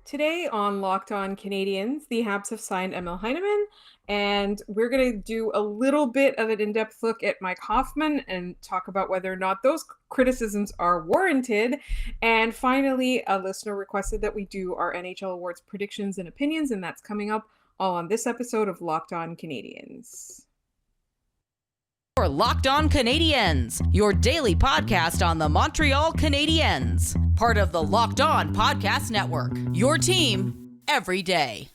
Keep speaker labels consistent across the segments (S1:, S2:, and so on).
S1: Today on Locked On Canadiens, the Habs have signed Emil Heineman, and we're going to do a little bit of an in-depth look at Mike Hoffman and talk about whether or not those criticisms are warranted. And finally, a listener requested that we do our NHL Awards predictions and opinions, and that's coming up all on this episode of Locked On Canadiens.
S2: For Locked On Canadiens, your daily podcast on the Montreal Canadiens. Part of the Locked On Podcast Network, your team every day.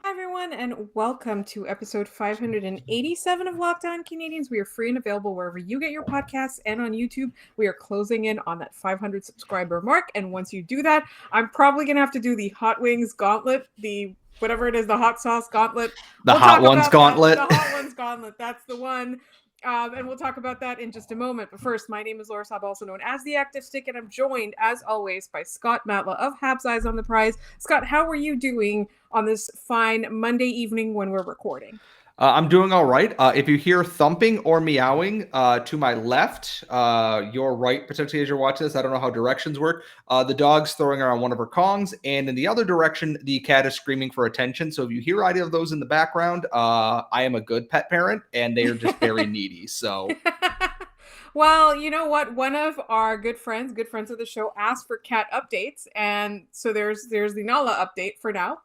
S1: Hi, everyone, and welcome to episode 587 of Locked On Canadiens. We are free and available wherever you get your podcasts and on YouTube. We are closing in on that 500 subscriber mark, and once you do that, I'm probably going to have to do the Hot Wings Gauntlet, the whatever it is, the Hot Sauce Gauntlet.
S3: The Hot Ones Gauntlet.
S1: The Hot Ones Gauntlet, that's the one. And we'll talk about that in just a moment. But first, my name is Laura Saab, also known as The Active Stick, and I'm joined, as always, by Scott Matla of Habs Eyes on the Prize. Scott, how are you doing on this fine Monday evening when we're recording?
S3: I'm doing all right. If you hear thumping or meowing to my left, your right, potentially as you're watching this, I don't know how directions work. The dog's throwing around one of her Kongs, and in the other direction, the cat is screaming for attention. So if you hear either of those in the background, I am a good pet parent, and they are just very needy. So,
S1: well, you know what? One of our good friends of the show, asked for cat updates, and so there's the Nala update for now.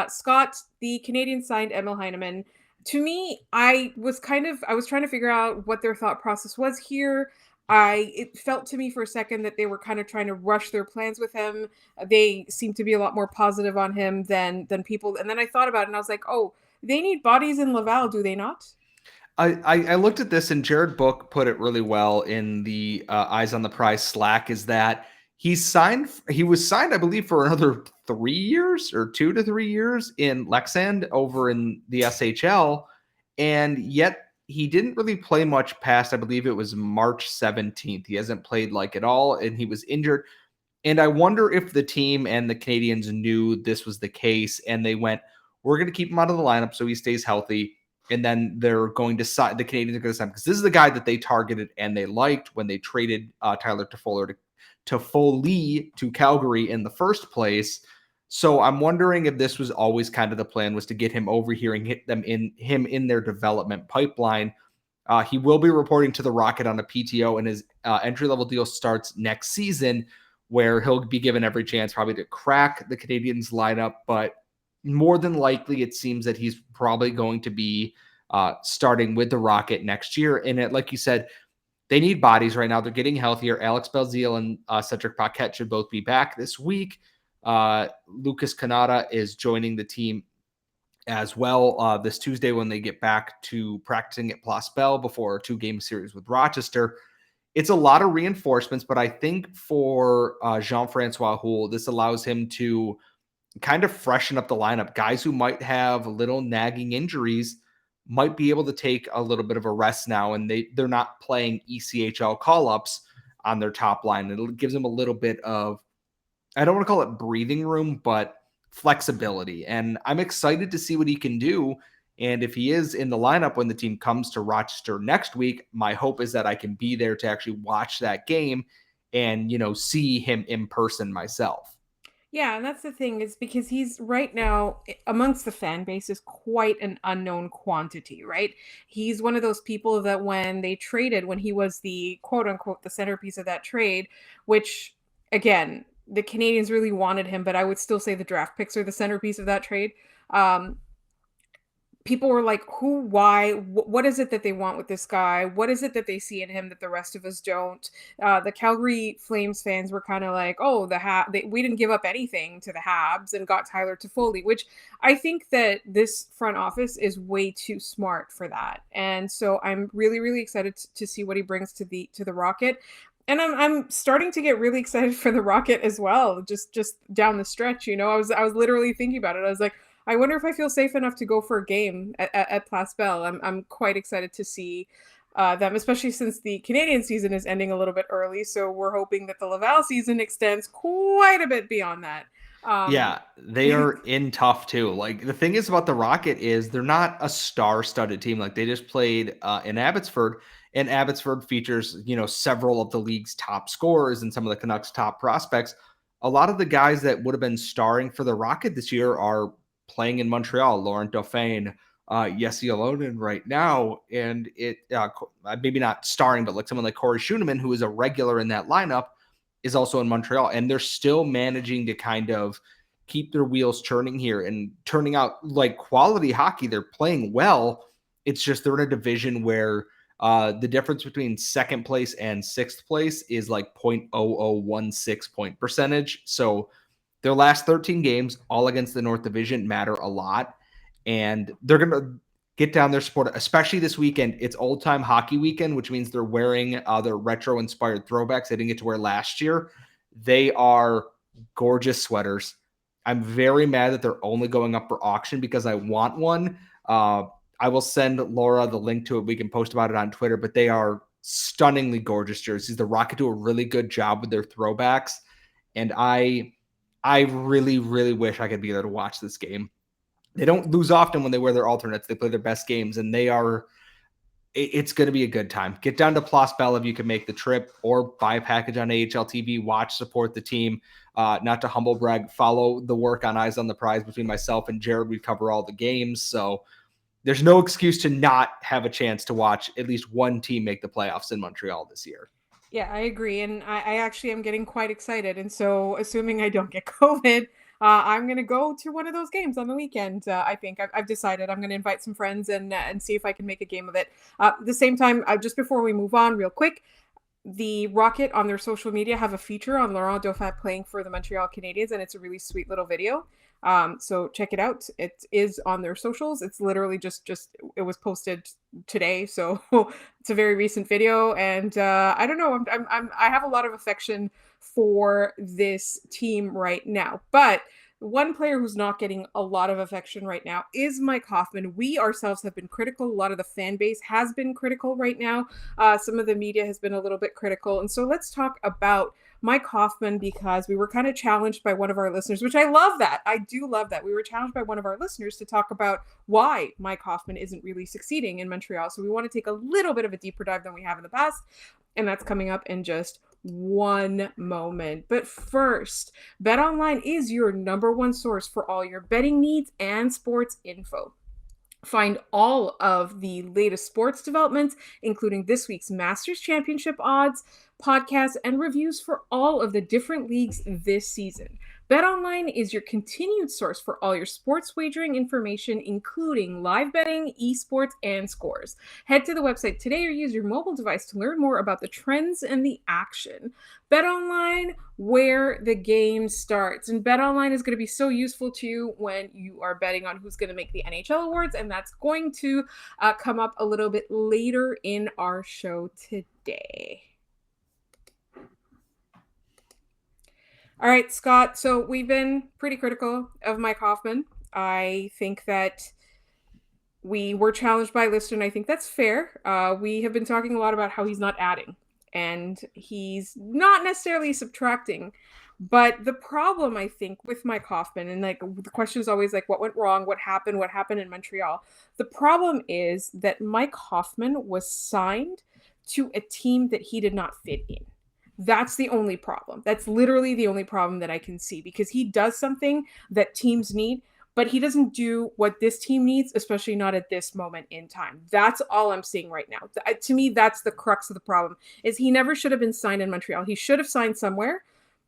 S1: Scott, the Canadiens signed Emil Heineman. To me, I was trying to figure out what their thought process was here. It felt to me for a second that they were kind of trying to rush their plans with him. They seemed to be a lot more positive on him than people. And then I thought about it and I was like, oh, they need bodies in Laval, do they not?
S3: I looked at this, and Jared Book put it really well in the Eyes on the Prize Slack, is that he was signed, I believe, for another 3 years or 2 to 3 years in Lexand over in the SHL. And yet he didn't really play much past, I believe it was March 17th. He hasn't played at all, and he was injured. And I wonder if the team and the Canadiens knew this was the case, and they went, we're going to keep him out of the lineup so he stays healthy. And then they're going to sign, the Canadiens are going to sign, because this is the guy that they targeted and they liked when they traded Tyler Toffoli to Calgary in the first place. So I'm wondering if this was always kind of the plan, was to get him over here and hit them in their development pipeline. He will be reporting to the Rocket on a PTO, and his entry-level deal starts next season, where he'll be given every chance probably to crack the Canadiens lineup. But more than likely, it seems that he's probably going to be starting with the Rocket next year. And like you said, they need bodies right now. They're getting healthier. Alex Belzile and Cedric Paquette should both be back this week. Lucas Canada is joining the team as well this Tuesday when they get back to practicing at Place Bell before a 2-game series with Rochester. It's a lot of reinforcements, but I think for Jean-Francois Houle, this allows him to kind of freshen up the lineup. Guys who might have little nagging injuries might be able to take a little bit of a rest now, and they're not playing ECHL call-ups on their top line. It gives them a little bit of, I don't want to call it breathing room, but flexibility. And I'm excited to see what he can do. And if he is in the lineup when the team comes to Rochester next week, my hope is that I can be there to actually watch that game and, see him in person myself.
S1: Yeah, and that's the thing, is because he's right now amongst the fan base is quite an unknown quantity, right? He's one of those people that when he was the quote unquote the centerpiece of that trade, which again, the Canadiens really wanted him, but I would still say the draft picks are the centerpiece of that trade. People were like, who, why, what is it that they want with this guy? What is it that they see in him that the rest of us don't? The Calgary Flames fans were kind of like, oh, we didn't give up anything to the Habs and got Tyler Toffoli, which I think that this front office is way too smart for that. And so I'm really, really excited to see what he brings to the Rocket. And I'm starting to get really excited for the Rocket as well, just down the stretch. I was literally thinking about it. I was like, I wonder if I feel safe enough to go for a game at Place Belle. I'm quite excited to see them, especially since the Canadian season is ending a little bit early. So we're hoping that the Laval season extends quite a bit beyond that.
S3: Yeah, they are in tough too. Like the thing is about the Rocket is they're not a star-studded team. Like they just played in Abbotsford, and Abbotsford features, several of the league's top scorers and some of the Canucks' top prospects. A lot of the guys that would have been starring for the Rocket this year are playing in Montreal. Laurent Dauphin, Jesse Alonen right now, and maybe not starring, but like someone like Corey Schooneman, who is a regular in that lineup, is also in Montreal, and they're still managing to kind of keep their wheels churning here and turning out like quality hockey. They're playing well. It's just they're in a division where the difference between second place and sixth place is like 0.0016 point percentage. So their last 13 games, all against the North Division, matter a lot. And they're going to get down their support, especially this weekend. It's old time hockey weekend, which means they're wearing their retro inspired throwbacks they didn't get to wear last year. They are gorgeous sweaters. I'm very mad that they're only going up for auction because I want one. I will send Laura the link to it. We can post about it on Twitter, but they are stunningly gorgeous jerseys. The Rocket do a really good job with their throwbacks. And I really, really wish I could be there to watch this game. They don't lose often when they wear their alternates. They play their best games, and it's going to be a good time. Get down to Place Belle if you can make the trip, or buy a package on AHL TV, watch, support the team. Not to humble brag, follow the work on Eyes on the Prize between myself and Jared. We cover all the games, so there's no excuse to not have a chance to watch at least one team make the playoffs in Montreal this year.
S1: Yeah, I agree. And I actually am getting quite excited. And so assuming I don't get COVID, I'm going to go to one of those games on the weekend. I think I've decided I'm going to invite some friends and see if I can make a game of it. At the same time, just before we move on real quick, the Rocket on their social media have a feature on Laurent Dauphin playing for the Montreal Canadiens, and it's a really sweet little video. So check it out. It is on their socials. It's literally just it was posted today, so it's a very recent video. And I don't know. I have a lot of affection for this team right now, but one player who's not getting a lot of affection right now is Mike Hoffman. We ourselves have been critical. A lot of the fan base has been critical right now. Some of the media has been a little bit critical. And so let's talk about Mike Hoffman, because we were kind of challenged by one of our listeners, which I love that. I do love that. We were challenged by one of our listeners to talk about why Mike Hoffman isn't really succeeding in Montreal. So we want to take a little bit of a deeper dive than we have in the past. And that's coming up in just one moment. But first, BetOnline is your number one source for all your betting needs and sports info. Find all of the latest sports developments, including this week's Masters Championship odds, podcasts, and reviews for all of the different leagues this season. BetOnline is your continued source for all your sports wagering information, including live betting, esports, and scores. Head to the website today or use your mobile device to learn more about the trends and the action. BetOnline, where the game starts. And BetOnline is going to be so useful to you when you are betting on who's going to make the NHL Awards, and that's going to come up a little bit later in our show today. All right, Scott. So we've been pretty critical of Mike Hoffman. I think that we were challenged by a listener, and I think that's fair. We have been talking a lot about how he's not adding, and he's not necessarily subtracting. But the problem, I think, with Mike Hoffman, and like the question is always like, what went wrong? What happened in Montreal? The problem is that Mike Hoffman was signed to a team that he did not fit in. That's the only problem. That's literally the only problem that I can see, because he does something that teams need, but he doesn't do what this team needs, especially not at this moment in time. That's all I'm seeing right now. To me, that's the crux of the problem, is he never should have been signed in Montreal. He should have signed somewhere.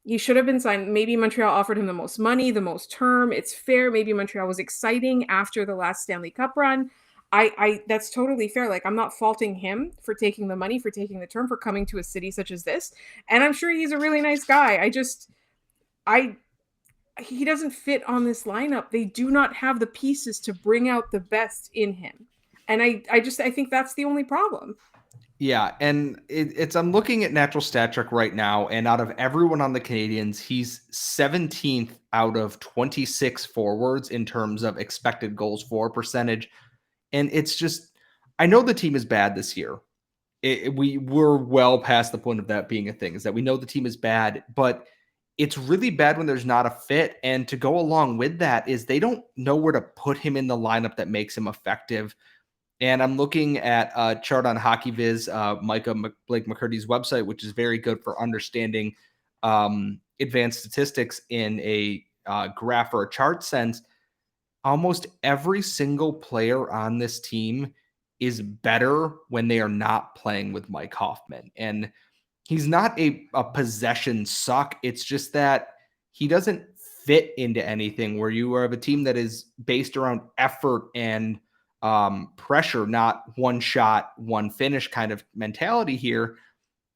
S1: He should have been signed. Maybe Montreal offered him the most money, the most term. It's fair. Maybe Montreal was exciting after the last Stanley Cup run. I that's totally fair. Like, I'm not faulting him for taking the money, for taking the term, for coming to a city such as this. And I'm sure he's a really nice guy. He doesn't fit on this lineup. They do not have the pieces to bring out the best in him. And I think that's the only problem.
S3: Yeah, and I'm looking at natural stat trick right now, and out of everyone on the Canadiens, he's 17th out of 26 forwards in terms of expected goals for percentage. And it's just, I know the team is bad this year. We're well past the point of that being a thing, is that we know the team is bad, but it's really bad when there's not a fit. And to go along with that is they don't know where to put him in the lineup that makes him effective. And I'm looking at a chart on HockeyViz, Blake McCurdy's website, which is very good for understanding advanced statistics in a graph or a chart sense. Almost every single player on this team is better when they are not playing with Mike Hoffman. And he's not a possession suck. It's just that he doesn't fit into anything where you have a team that is based around effort and pressure, not one shot, one finish kind of mentality here.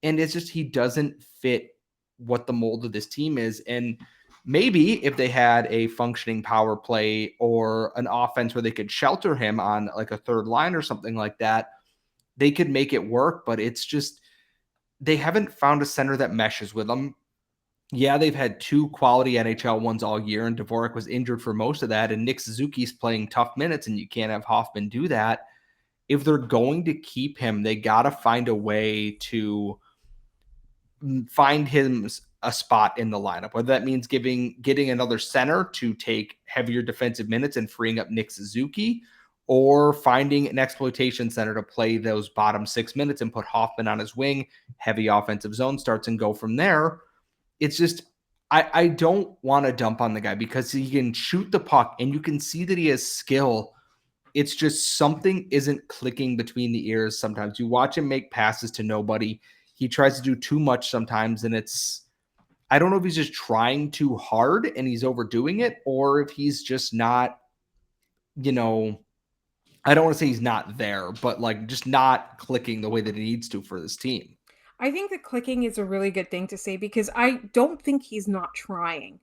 S3: And it's just, he doesn't fit what the mold of this team is. And maybe if they had a functioning power play or an offense where they could shelter him on like a third line or something like that, they could make it work. But it's just, they haven't found a center that meshes with them. Yeah, they've had two quality NHL ones all year, and Dvorak was injured for most of that, and Nick Suzuki's playing tough minutes, and you can't have Hoffman do that. If they're going to keep him, they got to find a way to find him a spot in the lineup, whether that means getting another center to take heavier defensive minutes and freeing up Nick Suzuki, or finding an exploitation center to play those bottom 6 minutes and put Hoffman on his wing, heavy offensive zone starts, and go from there. It's just, I don't want to dump on the guy because he can shoot the puck and you can see that he has skill. It's just something isn't clicking between the ears sometimes. You watch him make passes to nobody. He tries to do too much sometimes, and I don't know if he's just trying too hard and he's overdoing it, or if he's just not, I don't want to say he's not there, but like just not clicking the way that he needs to for this team.
S1: I think that clicking is a really good thing to say because I don't think he's not trying.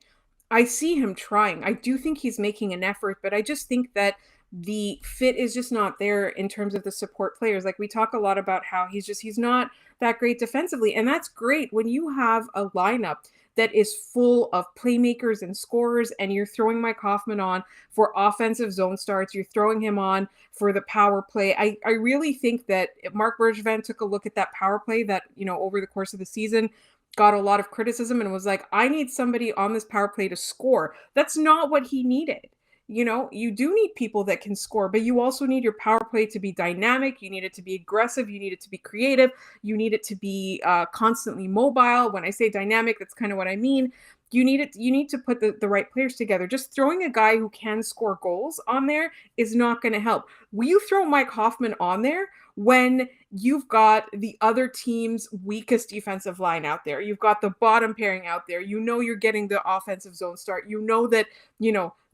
S1: I see him trying. I do think he's making an effort, but I just think that the fit is just not there in terms of the support players. Like we talk a lot about how he's not that great defensively, and that's great when you have a lineup that is full of playmakers and scorers, and you're throwing Mike Hoffman on for offensive zone starts. You're throwing him on for the power play. I really think that Mark Bergevin took a look at that power play that, over the course of the season got a lot of criticism and was like, I need somebody on this power play to score. That's not what he needed. You do need people that can score, but you also need your power play to be dynamic. You need it to be aggressive. You need it to be creative. You need it to be constantly mobile. When I say dynamic, that's kind of what I mean. You need to put the right players together. Just throwing a guy who can score goals on there is not going to help. Will you throw Mike Hoffman on there when you've got the other team's weakest defensive line out there? You've got the bottom pairing out there. You're getting the offensive zone start. That,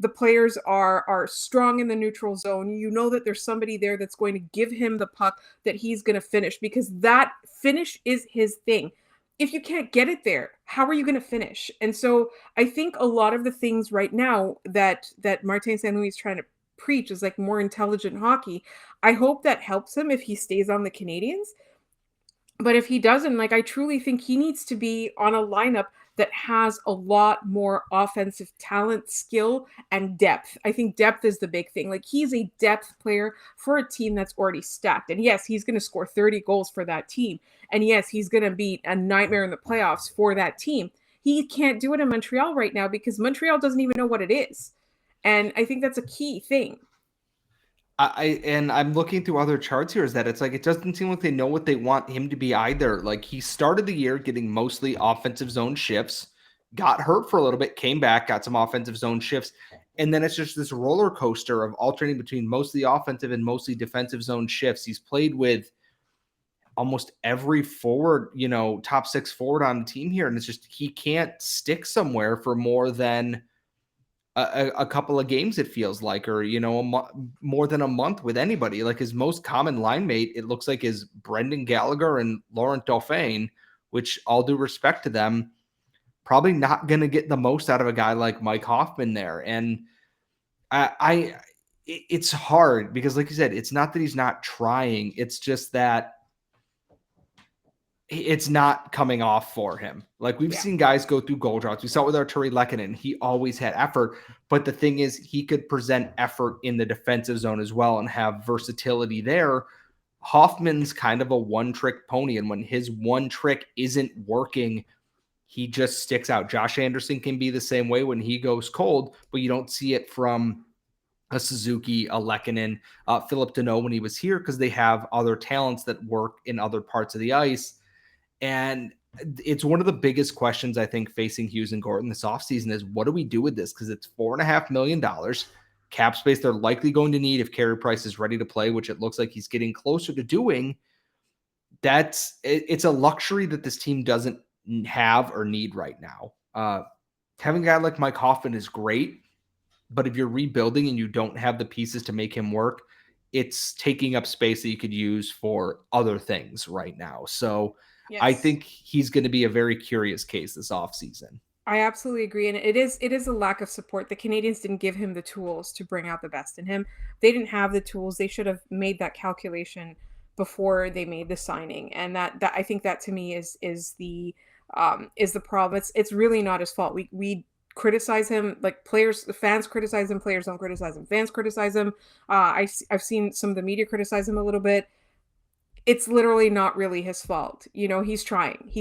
S1: the players are strong in the neutral zone. You know that there's somebody there that's going to give him the puck that he's going to finish, because that finish is his thing. If you can't get it there, how are you going to finish? And so I think a lot of the things right now that Martin St. Louis is trying to preach is like more intelligent hockey. I hope that helps him if he stays on the Canadiens. But if he doesn't, I truly think he needs to be on a lineup that has a lot more offensive talent, skill, and depth. I think depth is the big thing. He's a depth player for a team that's already stacked. And yes, he's going to score 30 goals for that team. And yes, he's going to be a nightmare in the playoffs for that team. He can't do it in Montreal right now because Montreal doesn't even know what it is. And I think that's a key thing.
S3: I'm looking through other charts here, is that it's like it doesn't seem like they know what they want him to be either. Like, he started the year getting mostly offensive zone shifts, got hurt for a little bit, came back, got some offensive zone shifts, and then it's just this roller coaster of alternating between mostly offensive and mostly defensive zone shifts. He's played with almost every forward, top 6 forward on the team here, and it's just he can't stick somewhere for more than a couple of games, it feels like, or more than a month with anybody. Like, his most common line mate, it looks like, is Brendan Gallagher and Laurent Dauphin, which, all due respect to them, probably not going to get the most out of a guy like Mike Hoffman there. And it's hard because, like you said, it's not that he's not trying, it's just that it's not coming off for him. Like we've seen guys go through goal droughts. We saw it with Arturi Lehkonen. He always had effort, but the thing is he could present effort in the defensive zone as well and have versatility there. Hoffman's kind of a one-trick pony, and when his one trick isn't working, he just sticks out. Josh Anderson can be the same way when he goes cold, but you don't see it from a Suzuki, a Lehkonen, Philip Deneau when he was here because they have other talents that work in other parts of the ice. And it's one of the biggest questions I think facing Hughes and Gorton this offseason is what do we do with this? Because it's $4.5 million cap space they're likely going to need if Carey Price is ready to play, which it looks like he's getting closer to doing. It's a luxury that this team doesn't have or need right now. Having a guy like Mike Hoffman is great, but if you're rebuilding and you don't have the pieces to make him work, it's taking up space that you could use for other things right now. So yes. I think he's going to be a very curious case this offseason.
S1: I absolutely agree. And it is a lack of support. The Canadiens didn't give him the tools to bring out the best in him. They didn't have the tools. They should have made that calculation before they made the signing. And that I think that to me is the problem. It's really not his fault. We criticize him, like fans criticize him, players don't criticize him, fans criticize him. I've seen some of the media criticize him a little bit. It's literally not really his fault. He's trying.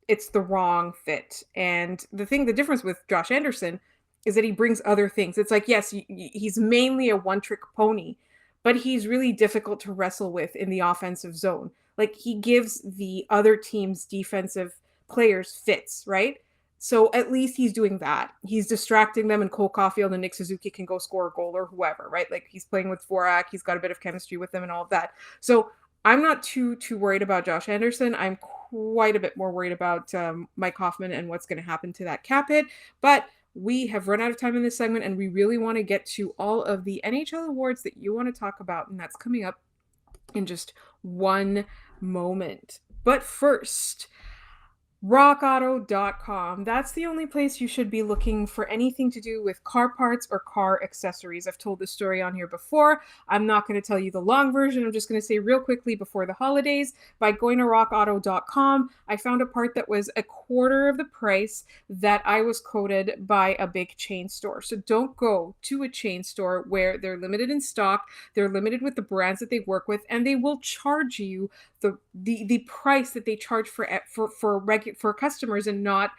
S1: It's the wrong fit. And the difference with Josh Anderson is that he brings other things. It's like, yes, he's mainly a one-trick pony, but he's really difficult to wrestle with in the offensive zone. Like he gives the other team's defensive players fits, right? So at least he's doing that. He's distracting them, and Cole Caulfield and Nick Suzuki can go score a goal or whoever, right? Like he's playing with Dvorak. He's got a bit of chemistry with them and all of that. So I'm not too worried about Josh Anderson. I'm quite a bit more worried about Mike Hoffman and what's going to happen to that cap hit. But we have run out of time in this segment, and we really want to get to all of the NHL awards that you want to talk about, and that's coming up in just one moment. But first, rockauto.com. That's the only place you should be looking for anything to do with car parts or car accessories. I've told this story on here before. I'm not going to tell you the long version. I'm just going to say real quickly before the holidays, by going to rockauto.com, I found a part that was a quarter of the price that I was quoted by a big chain store. So don't go to a chain store where they're limited in stock, they're limited with the brands that they work with, and they will charge you the price that they charge for customers and not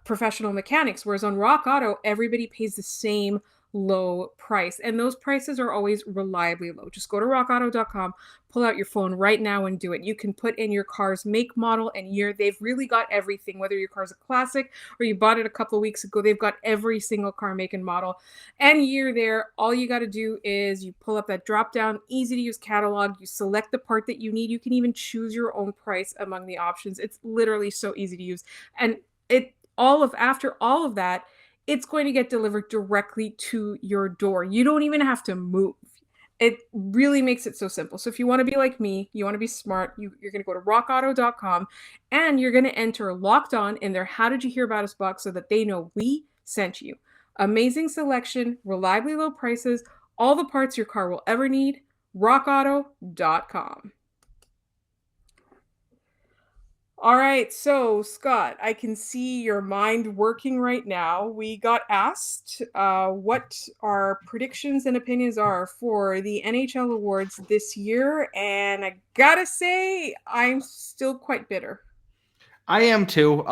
S1: professional mechanics. Whereas on Rock Auto, everybody pays the same low price, and those prices are always reliably low. Just go to rockauto.com, pull out your phone right now and do it. You can put in your car's make, model, and year. They've really got everything. Whether your car's a classic or you bought it a couple of weeks ago, they've got every single car make and model and year there. All you got to do is you pull up that drop down, easy to use catalog. You select the part that you need. You can even choose your own price among the options. It's literally so easy to use. And after all of that, it's going to get delivered directly to your door. You don't even have to move. It really makes it so simple. So if you want to be like me, you want to be smart, you're going to go to rockauto.com and you're going to enter Locked On in their How Did You Hear About Us box so that they know we sent you. Amazing selection, reliably low prices, all the parts your car will ever need. rockauto.com. All right, so Scott, I can see your mind working right now. We got asked what our predictions and opinions are for the NHL Awards this year, and I gotta say, I'm still quite bitter.
S3: I am too.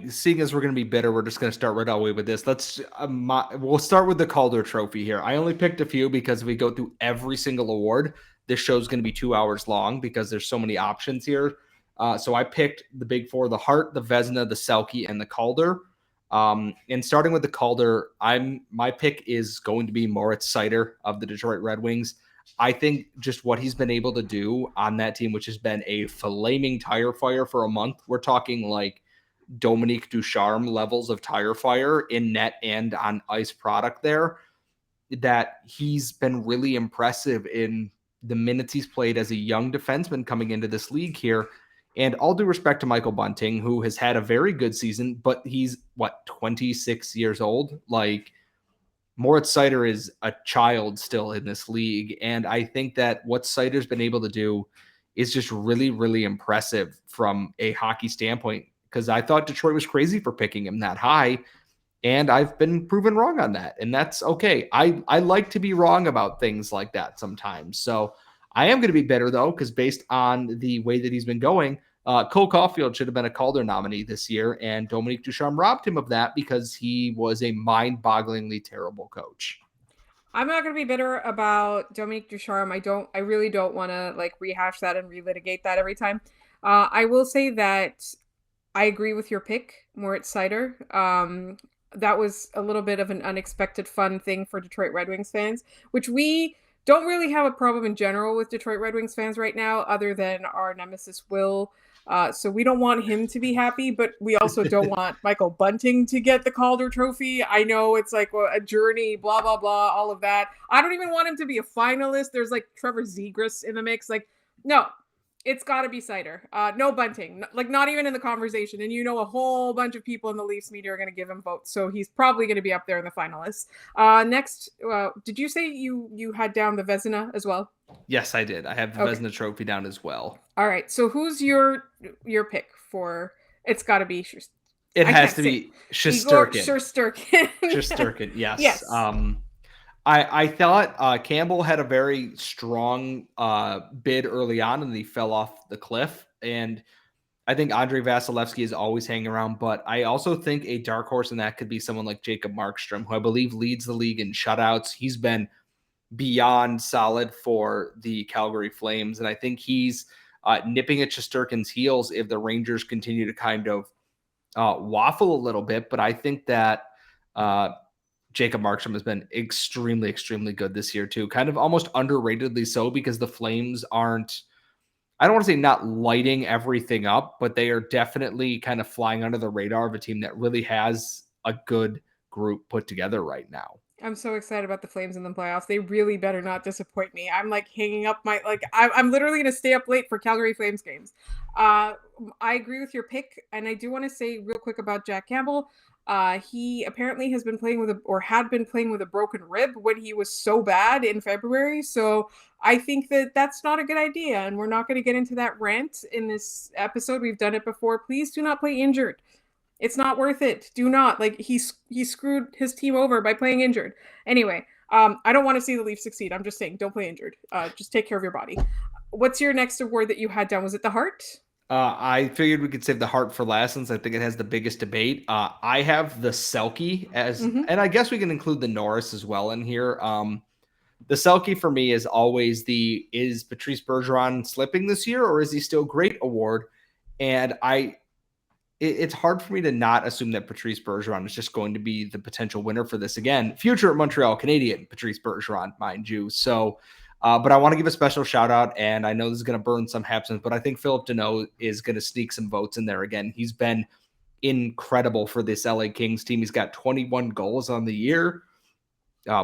S3: Seeing as we're going to be bitter, we're just going to start right away with this. We'll start with the Calder Trophy here. I only picked a few because if we go through every single award, this show is going to be 2 hours long because there's so many options here. So I picked the big four: the Hart, the Vezina, the Selke, and the Calder. And starting with the Calder, my pick is going to be Moritz Seider of the Detroit Red Wings. I think just what he's been able to do on that team, which has been a flaming tire fire for a month. We're talking like Dominique Ducharme levels of tire fire in net and on ice product there, that he's been really impressive in the minutes he's played as a young defenseman coming into this league here. And all due respect to Michael Bunting, who has had a very good season, but he's 26 years old. Like, Moritz Seider is a child still in this league. And I think that what Seider's been able to do is just really, really impressive from a hockey standpoint, because I thought Detroit was crazy for picking him that high. And I've been proven wrong on that. And that's okay. I like to be wrong about things like that sometimes. So I am going to be bitter, though, because based on the way that he's been going, Cole Caulfield should have been a Calder nominee this year. And Dominique Ducharme robbed him of that because he was a mind-bogglingly terrible coach.
S1: I'm not going to be bitter about Dominique Ducharme. I really don't want to like rehash that and relitigate that every time. I will say that I agree with your pick, Moritz Seider. That was a little bit of an unexpected fun thing for Detroit Red Wings fans, which we don't really have a problem in general with Detroit Red Wings fans right now, other than our nemesis Will. So we don't want him to be happy, but we also don't want Michael Bunting to get the Calder Trophy. I know it's like a journey, blah, blah, blah, all of that. I don't even want him to be a finalist. There's like Trevor Zegras in the mix. Like, no, it's got to be Seider. No Bunting, like not even in the conversation. And a whole bunch of people in the Leafs media are going to give him votes. So he's probably going to be up there in the finalists. Next, did you say you had down the Vezina as well?
S3: Yes, I did. I have the Vezina trophy down as well.
S1: All right. So who's your pick for? It's got to be.
S3: It has to be Shesterkin.
S1: Shesterkin.
S3: Yes.
S1: Yes.
S3: I thought Campbell had a very strong bid early on, and he fell off the cliff. And I think Andrei Vasilevsky is always hanging around, but I also think a dark horse in that could be someone like Jacob Markstrom, who I believe leads the league in shutouts. He's been beyond solid for the Calgary Flames, and I think he's nipping at Shesterkin's heels if the Rangers continue to kind of waffle a little bit. But I think that Jacob Markstrom has been extremely, extremely good this year too. Kind of almost underratedly so, because the Flames aren't, I don't want to say not lighting everything up, but they are definitely kind of flying under the radar of a team that really has a good group put together right now.
S1: I'm so excited about the Flames in the playoffs. They really better not disappoint me. I'm like hanging up I'm literally going to stay up late for Calgary Flames games. I agree with your pick. And I do want to say real quick about Jack Campbell. He apparently had been playing with a broken rib when he was so bad in February. So I think that that's not a good idea. And we're not going to get into that rant in this episode. We've done it before. Please do not play injured. It's not worth it. Do not. Like, he screwed his team over by playing injured. Anyway, I don't want to see the Leafs succeed. I'm just saying, don't play injured. Just take care of your body. What's your next award that you had down? Was it the Hart?
S3: I figured we could save the Hart for last, since I think it has the biggest debate. I have the Selke as, and I guess we can include the Norris as well in here. The Selke for me is always is Patrice Bergeron slipping this year, or is he still great award? And it's hard for me to not assume that Patrice Bergeron is just going to be the potential winner for this again. Future Montreal Canadian Patrice Bergeron, mind you. So, but I want to give a special shout out, and I know this is going to burn some Habs, but I think Philip Deneau is going to sneak some votes in there again. He's been incredible for this LA Kings team. He's got 21 goals on the year,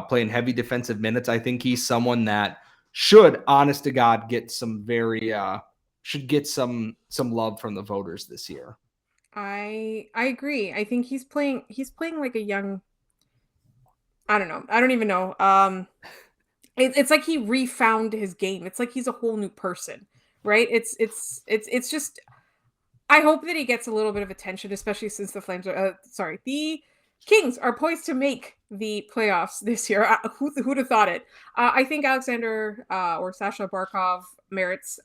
S3: playing heavy defensive minutes. I think he's someone that should, honest to God, get some love from the voters this year.
S1: I agree. I think he's playing like a young, I don't know. I don't even know. It's like he refound his game. It's like he's a whole new person, right? It's just, I hope that he gets a little bit of attention, especially since the Kings are poised to make the playoffs this year. Who'd have thought it? I think Alexander or Sasha Barkov merits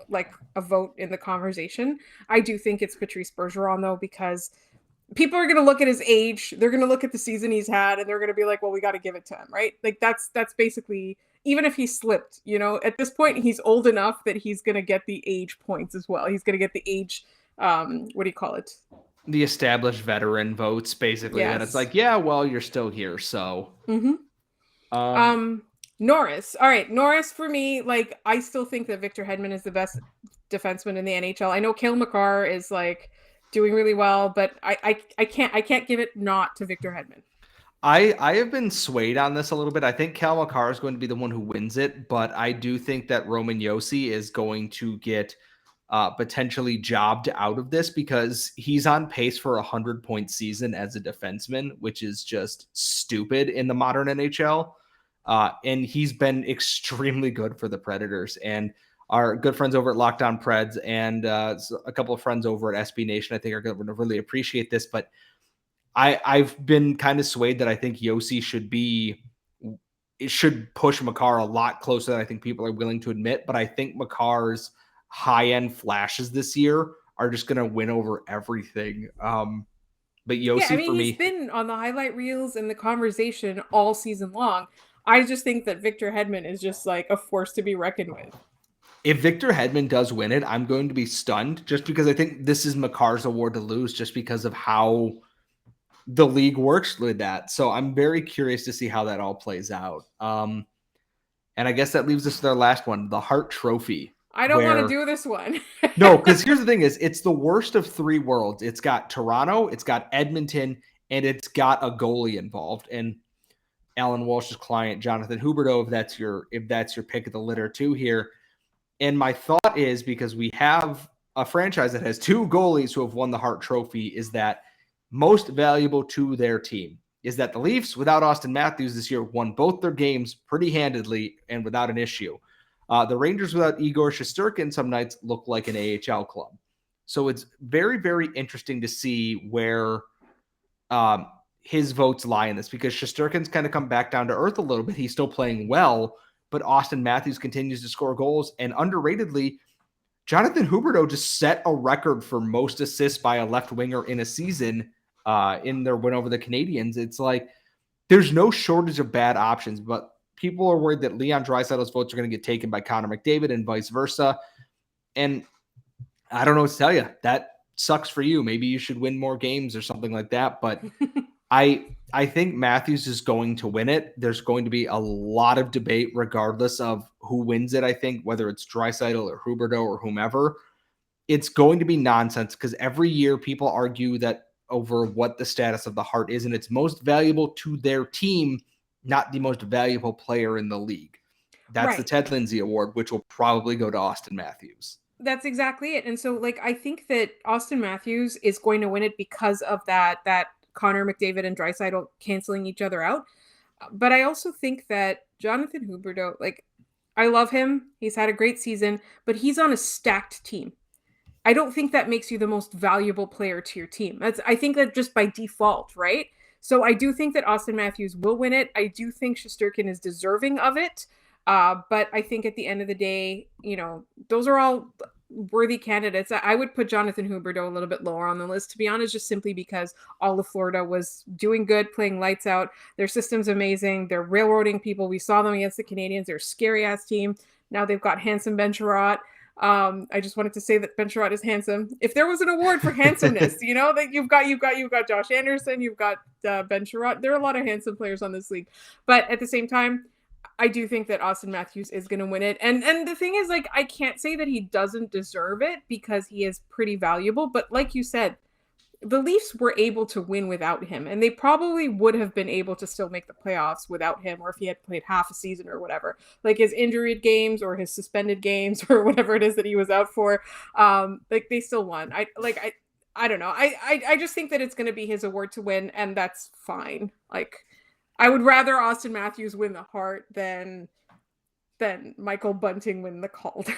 S1: like a vote in the conversation. I do think it's Patrice Bergeron, though, because people are going to look at his age, they're going to look at the season he's had, and they're going to be like, well, we got to give it to him, right? Like that's basically, even if he slipped, at this point, he's old enough that he's going to get the age points as well. He's going to get the age, what do you call it?
S3: The established veteran votes, basically. Yes. And it's like, yeah, well, you're still here, so.
S1: Norris. All right, Norris for me, like, I still think that Victor Hedman is the best defenseman in the NHL. I know Cale Makar is like doing really well, but I can't give it not to Victor Hedman.
S3: I have been swayed on this a little bit. I think Cale Makar is going to be the one who wins it, but I do think that Roman Josi is going to get potentially jobbed out of this, because he's on pace for 100-point season as a defenseman, which is just stupid in the modern NHL. And he's been extremely good for the Predators. And our good friends over at Locked On Preds and a couple of friends over at SB Nation, I think are going to really appreciate this. But I've been kind of swayed that I think Yossi should push Makar a lot closer than I think people are willing to admit. But I think Makar's high-end flashes this year are just going to win over everything. But Yossi,
S1: yeah, I mean,
S3: for me,
S1: he's been on the highlight reels and the conversation all season long. I just think that Victor Hedman is just like a force to be reckoned with.
S3: if Victor Hedman does win it, I'm going to be stunned just because I think this is Makar's award to lose just because of how the league works with that. So I'm very curious to see how that all plays out. And I guess that leaves us with our last one, the Hart Trophy.
S1: I don't want to do this one.
S3: No, because here's the thing is it's the worst of three worlds. It's got Toronto, it's got Edmonton, and it's got a goalie involved. And Alan Walsh's client, Jonathan Huberdeau, if that's your pick of the litter too here. And my thought is, because we have a franchise that has two goalies who have won the Hart Trophy, is that most valuable to their team is that the Leafs, without Austin Matthews this year, won both their games pretty handedly and without an issue. The Rangers without Igor Shesterkin some nights look like an AHL club. So it's very, very interesting to see where his votes lie in this, because Shesterkin's kind of come back down to earth a little bit. He's still playing well, but Austin Matthews continues to score goals. And underratedly, Jonathan Huberdeau just set a record for most assists by a left winger in a season in their win over the Canadiens. It's like there's no shortage of bad options, but people are worried that Leon Draisaitl's votes are going to get taken by Connor McDavid and vice versa. And I don't know what to tell you. That sucks for you. Maybe you should win more games or something like that. But I think Matthews is going to win it. There's going to be a lot of debate regardless of who wins it, I think, whether it's Draisaitl or Huberdeau or whomever. It's going to be nonsense because every year people argue that over what the status of the Hart is, and it's most valuable to their team, not the most valuable player in the league. That's right. The Ted Lindsay Award, which will probably go to Austin Matthews.
S1: That's exactly it. And so, like, I think that Austin Matthews is going to win it because of that Connor McDavid and Draisaitl canceling each other out. But I also think that Jonathan Huberdeau, like, I love him. He's had a great season, but he's on a stacked team. I don't think that makes you the most valuable player to your team. I think that just by default, right? So I do think that Austin Matthews will win it. I do think Shesterkin is deserving of it. But I think at the end of the day, you know, those are all worthy candidates. I would put Jonathan Huberdeau a little bit lower on the list, to be honest, just simply because all of Florida was doing good, playing lights out. Their system's amazing. They're railroading people. We saw them against the Canadiens. They're a scary-ass team. Now they've got handsome Ben Chiarot. I just wanted to say that Ben Chiarot is handsome. If there was an award for handsomeness, you know, that you've got Josh Anderson, you've got Ben Chiarot. There are a lot of handsome players on this league, but at the same time, I do think that Austin Matthews is going to win it. And the thing is, like, I can't say that he doesn't deserve it because he is pretty valuable. But like you said, the Leafs were able to win without him, and they probably would have been able to still make the playoffs without him, or if he had played half a season or whatever, like his injured games or his suspended games or whatever it is that he was out for. Like, they still won. I don't know. I just think that it's going to be his award to win, and that's fine. Like, I would rather Austin Matthews win the Hart than Michael Bunting win the Calder.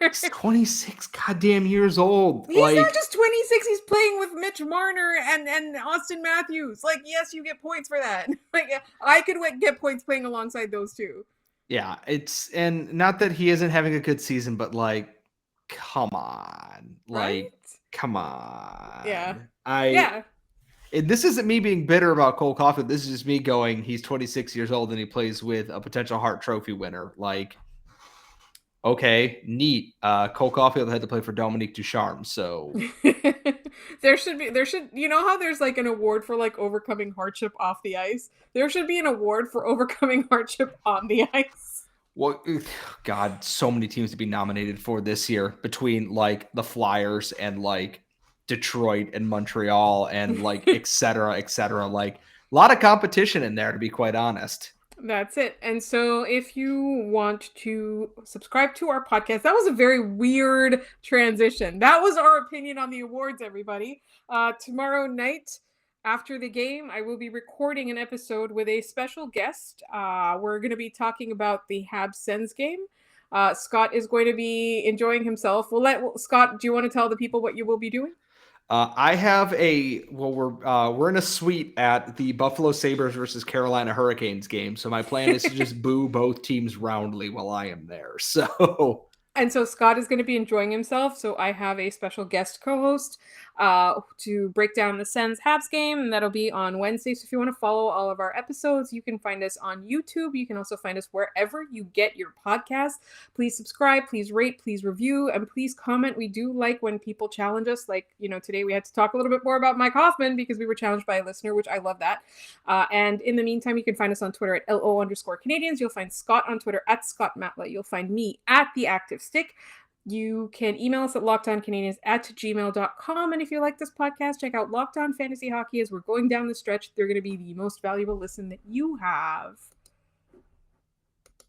S3: He's 26 goddamn years old.
S1: He's not just 26. He's playing with Mitch Marner and Austin Matthews. Like, yes, you get points for that. Like, I could get points playing alongside those two.
S3: Yeah, and not that he isn't having a good season, but like, come on. Like,
S1: right?
S3: Come on.
S1: Yeah.
S3: This isn't me being bitter about Cole Caulfield. This is just me going, he's 26 years old and he plays with a potential Hart Trophy winner. Like, okay, neat. Cole Caulfield had to play for Dominique Ducharme, so
S1: there should, you know how there's like an award for like overcoming hardship off the ice? There should be an award for overcoming hardship on the ice.
S3: Well, God, so many teams to be nominated for this year between like the Flyers and like Detroit and Montreal and like et cetera, like a lot of competition in there, to be quite honest.
S1: That's it. And so if you want to subscribe to our podcast, that was a very weird transition. That was our opinion on the awards, everybody. Tomorrow night after the game, I will be recording an episode with a special guest. We're going to be talking about the Habs Sens game. Scott is going to be enjoying himself. Scott, do you want to tell the people what you will be doing?
S3: I have we're in a suite at the Buffalo Sabres versus Carolina Hurricanes game. So my plan is to just boo both teams roundly while I am there. So
S1: And so Scott is going to be enjoying himself. So I have a special guest co-host to break down the Sens Habs game, and that'll be on Wednesday. So if you want to follow all of our episodes, you can find us on YouTube. You can also find us wherever you get your podcasts. Please subscribe, please rate, please review, and please comment. We do like when people challenge us. Like, today we had to talk a little bit more about Mike Hoffman because we were challenged by a listener, which I love that. And in the meantime, you can find us on Twitter at LO_Canadiens. You'll find Scott on Twitter at Scott Matla. You'll find me at The Active Stick. You can email us at lockedoncanadians@gmail.com. And if you like this podcast, check out Locked On Fantasy Hockey as we're going down the stretch. They're going to be the most valuable listen that you have.